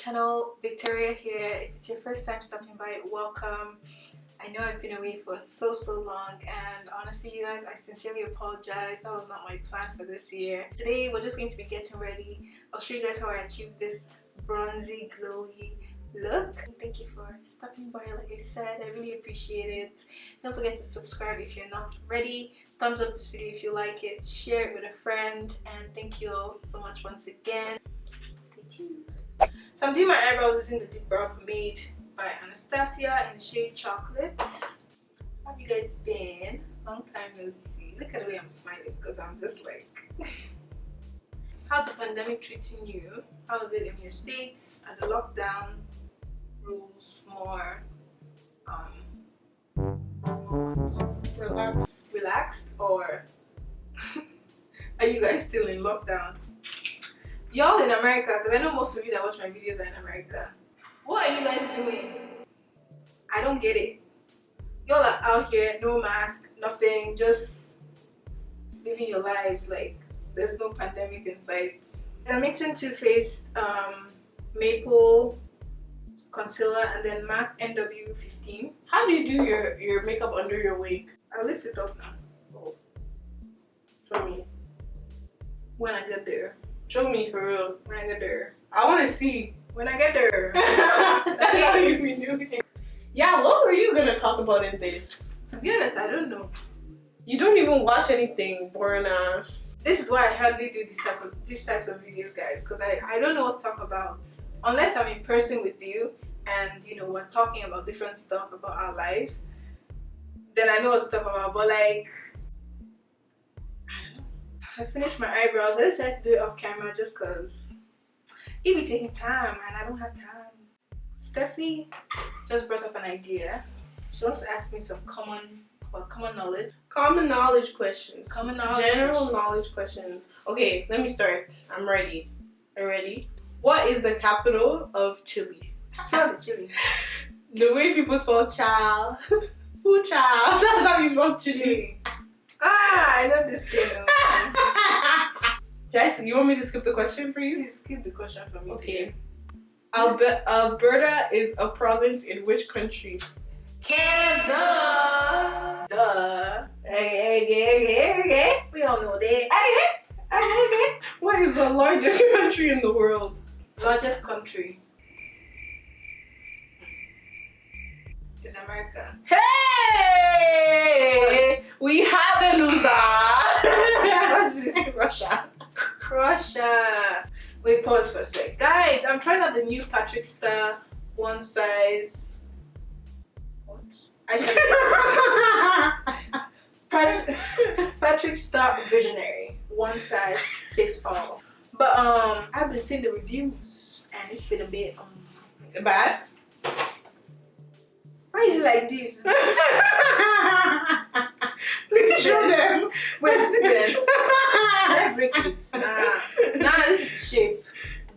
channel. Victoria here. If it's your first time stopping by, welcome. I know I've been away for so long, and honestly you guys, I sincerely apologize. That was not my plan for this year. Today we're just going to be getting ready. I'll show you guys how I achieved this bronzy glowy look. Thank you for stopping by. Like I said, I really appreciate it. Don't forget to subscribe if you're not ready. Thumbs up this video if you like it, share it with a friend, and thank you all so much once again. Stay tuned. So I'm doing my eyebrows using the deep brow made by Anastasia in the shade Chocolate. How have you guys been? Long time no see. Look at the way I'm smiling because I'm just like how's the pandemic treating you? How is it in your states? Are the lockdown rules more relaxed, or are you guys still in lockdown? Y'all in America, because I know most of you that watch my videos are in America. What are you guys doing? I don't get it. Y'all are out here, no mask, nothing, just living your lives like there's no pandemic in sight. I'm mixing Too Faced Maple Concealer and then MAC NW15. How do you do your makeup under your wig? I'll lift it up now. Oh. Show me. When I get there. Show me for real. When I get there. I want to see. When I get there. That's how you be doing it. Yeah, what were you gonna talk about in this? To be honest, I don't know. You don't even watch anything, boring ass. This is why I hardly do these types of videos, guys, because I don't know what to talk about. Unless I'm in person with you and you know we're talking about different stuff about our lives, then I know what to talk about. But like, I don't know. I finished my eyebrows. I decided to do it off camera just because it be taking time and I don't have time. Steffi just brought up an idea. She wants to ask me some common knowledge. Common knowledge questions. Common knowledge. General knowledge questions. Okay, let me start. I'm ready. Are you ready? What is the capital of Chile? Spell the Chile. The way people spell child. Who child? That's how you spell Chile. I know this thing. Yes, you want me to skip the question for you? Please skip the question for me. Okay. Alberta is a province in which country? Canada. Duh. Hey. We all know that. What is the largest country in the world? Largest country is America. Hey! We have a loser. Russia. Wait, pause for a sec. Guys, I'm trying out the new Patrick Star one size. What? Patrick Star Visionary. One size fits all. But I've been seeing the reviews and it's been a bit bad. Why is it like this? Please show them. Wait, this I break it. Nah, this is the shape.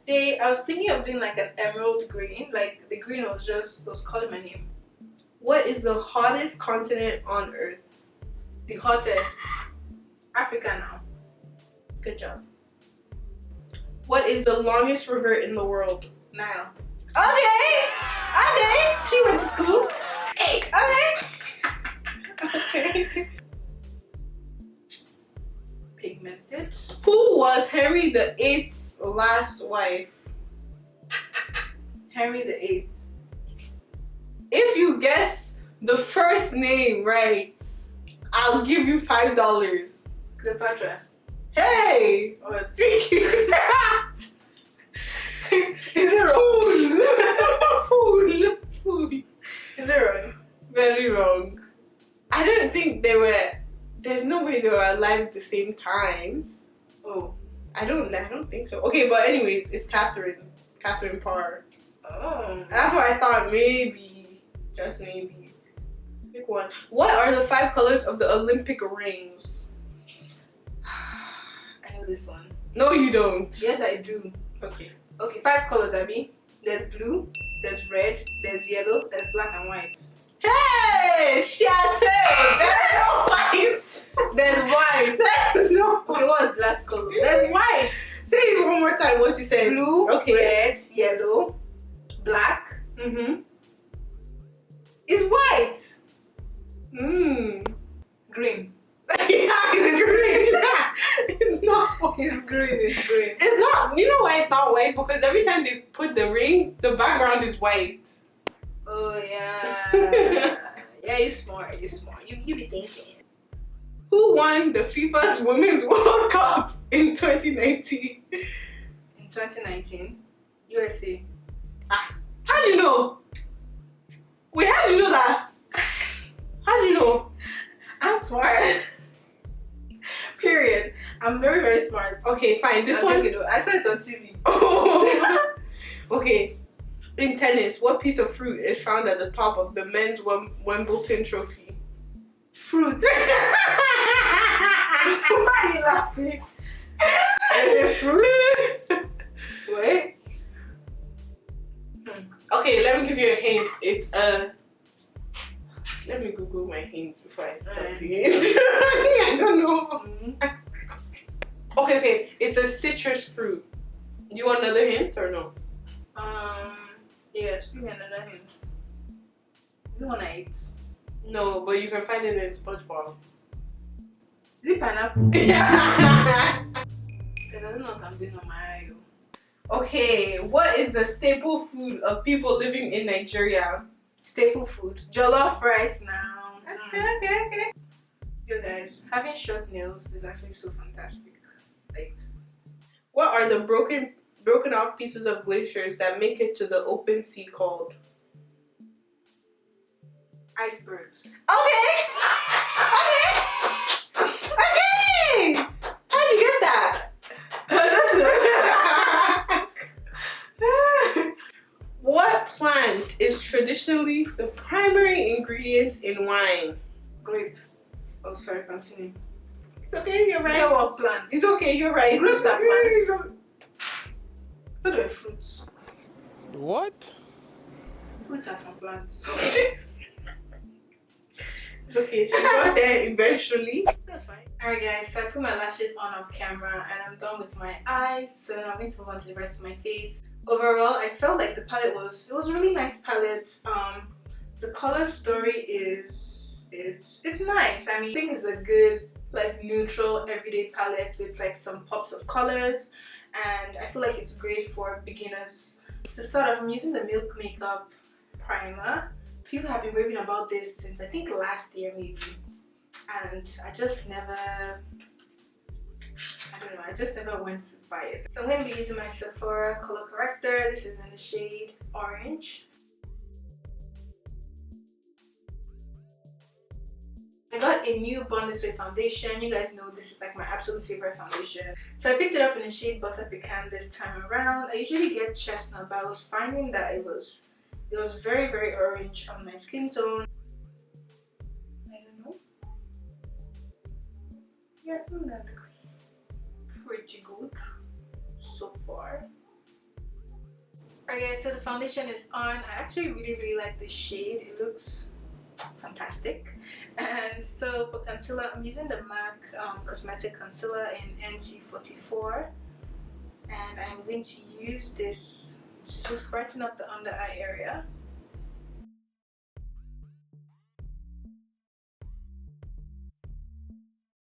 Today I was thinking of doing like an emerald green. Like the green was calling my name. What is the hottest continent on Earth? The hottest. Africa now. Good job. What is the longest river in the world? Nile. Okay. She went to school. Hey. Okay. Pigmented. Who was Henry VIII's last wife? Henry VIII. If you guess the first name right, I'll give you $5. Cleopatra. Hey! What? Is it wrong? Fool. Is it wrong? Very wrong. I don't think there's no way they were alive at the same times. Oh. I don't think so. Okay, but anyways, it's Catherine Parr. Oh. That's why I thought maybe, just maybe. Pick one. What are the 5 colors of the Olympic rings? I know this one. No, you don't. Yes, I do. Okay. Okay, 5 colors, Abby. There's blue, there's red, there's yellow, there's black and white. Hey! She has failed! There's no white! There's white! There's no. Okay, what is the last color? There's white! Say it one more time what you said. Blue, okay. red, yellow, black. It's white. Green. Yeah, it's green. It's not white. It's green. It's green. It's not. You know why it's not white? Because every time they put the rings, the background is white. Oh yeah. Yeah, you're smart. You're smart. You be thinking. Who won the FIFA's Women's World Cup in 2019? In 2019, USA. How do you know? Wait, how do you know that? How do you know? I'm smart. Period. I'm very, very smart. Okay, fine. This I'm one. joking though. I saw it on TV. Oh. Okay. In tennis, what piece of fruit is found at the top of the men's Wimbledon trophy? Fruit. Why are you laughing? Is it fruit? Wait. Okay, let me give you a hint. It's Let me Google my hints before I tell the hint. I don't know. Okay. It's a citrus fruit. Do you want another hint or no? Yes. Give me another hint. Is it one I ate? No, but you can find it in SpongeBob. Is it pineapple? Because I don't know what I'm doing on my eye. Okay, what is the staple food of people living in Nigeria? Staple food. Jollof rice now. Okay. You guys, having short nails is actually so fantastic. Like, What are the broken off pieces of glaciers that make it to the open sea called? icebergs. Okay. How'd you get that? What plant is traditionally the primary ingredient in wine? Grape. Oh, sorry, continue. It's okay, you're right. You know what plant? It's okay, you're right. Grapes are plants. What are fruits? What? Fruits are from plants. It's okay, she got there eventually. That's fine. Alright guys, so I put my lashes on off camera and I'm done with my eyes, so now I'm going to move on to the rest of my face. Overall, I felt like the palette was a really nice palette. The color story is it's nice. I mean, I think it's a good like neutral everyday palette with like some pops of colors, and I feel like it's great for beginners. To start off, I'm using the Milk Makeup primer. People have been raving about this since I think last year maybe, and I just never went to buy it. So I'm going to be using my Sephora color corrector. This is in the shade Orange. I got a new Born This Way foundation. You guys know this is like my absolute favorite foundation. So I picked it up in the shade Butter Pecan this time around. I usually get Chestnut, but I was finding that it was very, very orange on my skin tone. I don't know. Yeah, I think that looks pretty good so far. Alright guys, so the foundation is on. I actually really like this shade. It looks fantastic. And so for concealer, I'm using the MAC Cosmetic Concealer in NC44, and I'm going to use this to just brighten up the under eye area.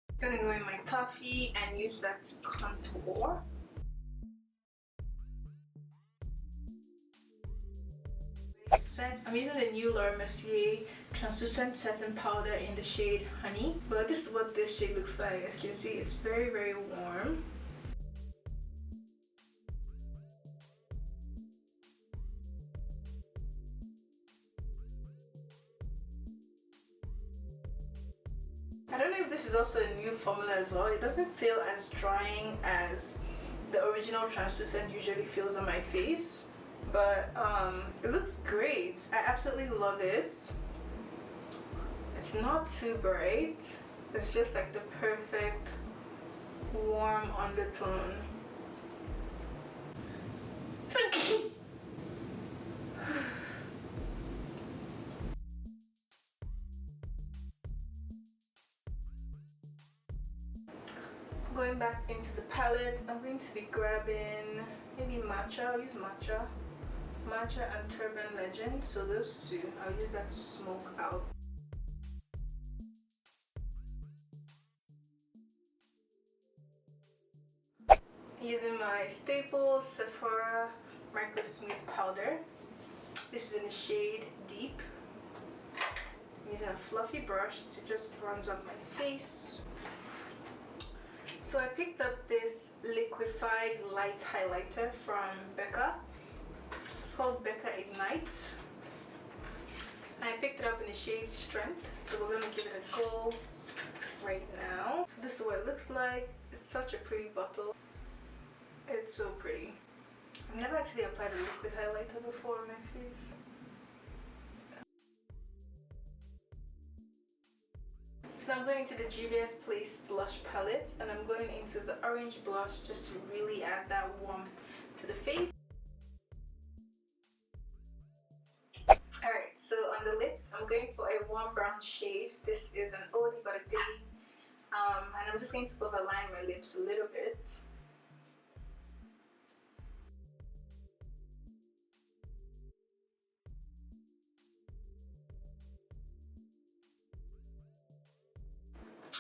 I'm gonna go in my coffee and use that to contour. Set. I'm using the new Laura Mercier translucent setting powder in the shade Honey, but this is what this shade looks like. As you can see, it's very, very warm. I don't know if this is also a new formula as well. It doesn't feel as drying as the original translucent usually feels on my face, but it looks great. I absolutely love it. It's not too bright. It's just like the perfect warm undertone. Going back into the palette, I'm going to be grabbing maybe matcha. I'll use matcha Matcha and Turban Legend, so those two, I'll use that to smoke out. Using my staple Sephora Micro Smooth Powder. This is in the shade Deep. I'm using a fluffy brush to just bronze up my face. So I picked up this liquefied light highlighter from Becca. It's called Becca Ignite. And I picked it up in the shade Strength. So we're gonna give it a go right now. So this is what it looks like. It's such a pretty bottle. It's so pretty. I've never actually applied a liquid highlighter before on my face. So now I'm going into the GVS Place blush palette, and I'm going into the orange blush just to really add that warmth to the face. Alright, so on the lips, I'm going for a warm brown shade. This is an oldie but a goodie. And I'm just going to overline my lips a little bit.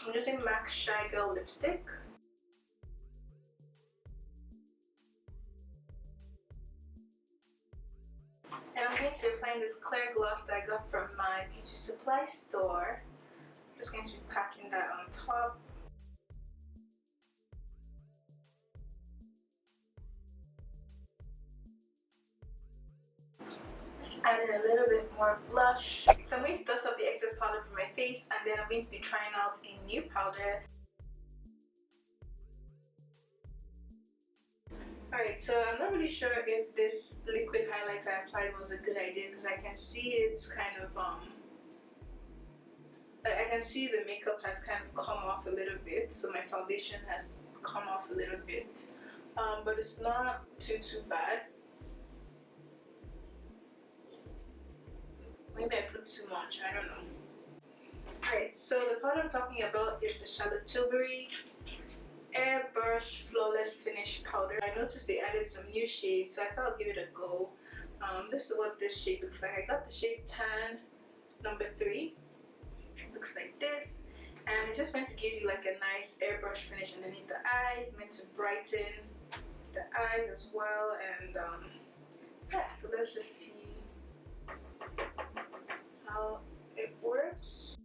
I'm using MAC Shy Girl lipstick. And I'm going to be applying this clear gloss that I got from my beauty supply store. I'm just going to be packing that on top. Just adding a little bit more blush. So I'm going to dust up the excess powder from my face, and then I'm going to be trying out a new powder. Alright, so I'm not really sure if this liquid highlighter I applied was a good idea, because I can see it's kind of I can see the makeup has kind of come off a little bit, so my foundation has come off a little bit, but it's not too bad. Maybe I put too much, I don't know. Alright, so the powder I'm talking about is the Charlotte Tilbury Airbrush Flawless Finish Powder. I noticed they added some new shades, so I thought I'll give it a go. This is what this shade looks like. I got the shade Tan number 3. It looks like this, and it's just meant to give you like a nice airbrush finish underneath the eyes, meant to brighten the eyes as well. And yeah, so let's just see how it works.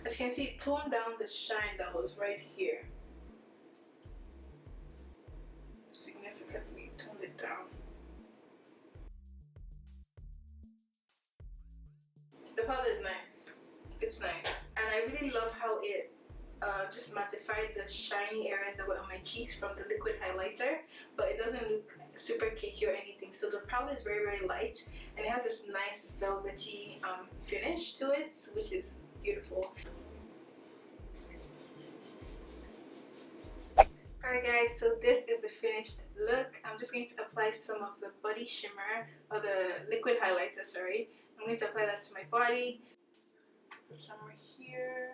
As you can see, it toned down the shine that was right here. Significantly toned it down. The powder is nice. It's nice. And I really love how it just mattified the shiny areas that were on my cheeks from the liquid highlighter, but it doesn't look super cakey or anything. So the powder is very light, and it has this nice velvety finish to it, which is beautiful. Alright guys, so this is the finished look. I'm just going to apply some of the body shimmer, or the liquid highlighter, sorry. I'm going to apply that to my body. Put some right here.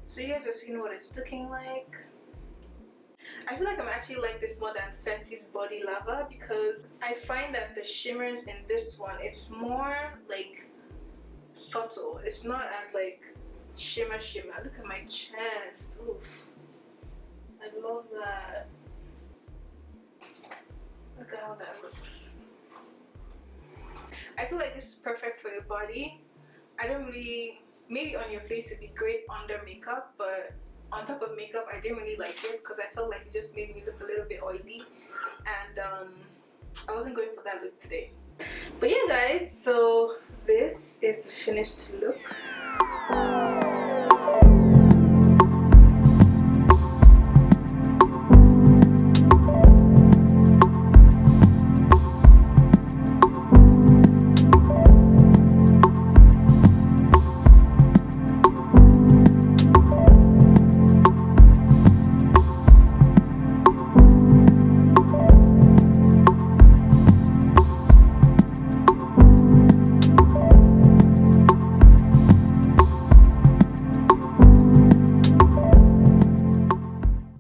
So you guys have seen what it's looking like. I feel like I'm actually like this more than Fenty's Body Lava, because I find that the shimmers in this one, it's more like subtle. It's not as like shimmer. Look at my chest. Oof. I love that. Look at how that looks. I feel like this is perfect for your body. I don't really, maybe on your face would be great under makeup, but on top of makeup I didn't really like it because I felt like it just made me look a little bit oily, and I wasn't going for that look today. But yeah guys, so this is the finished look.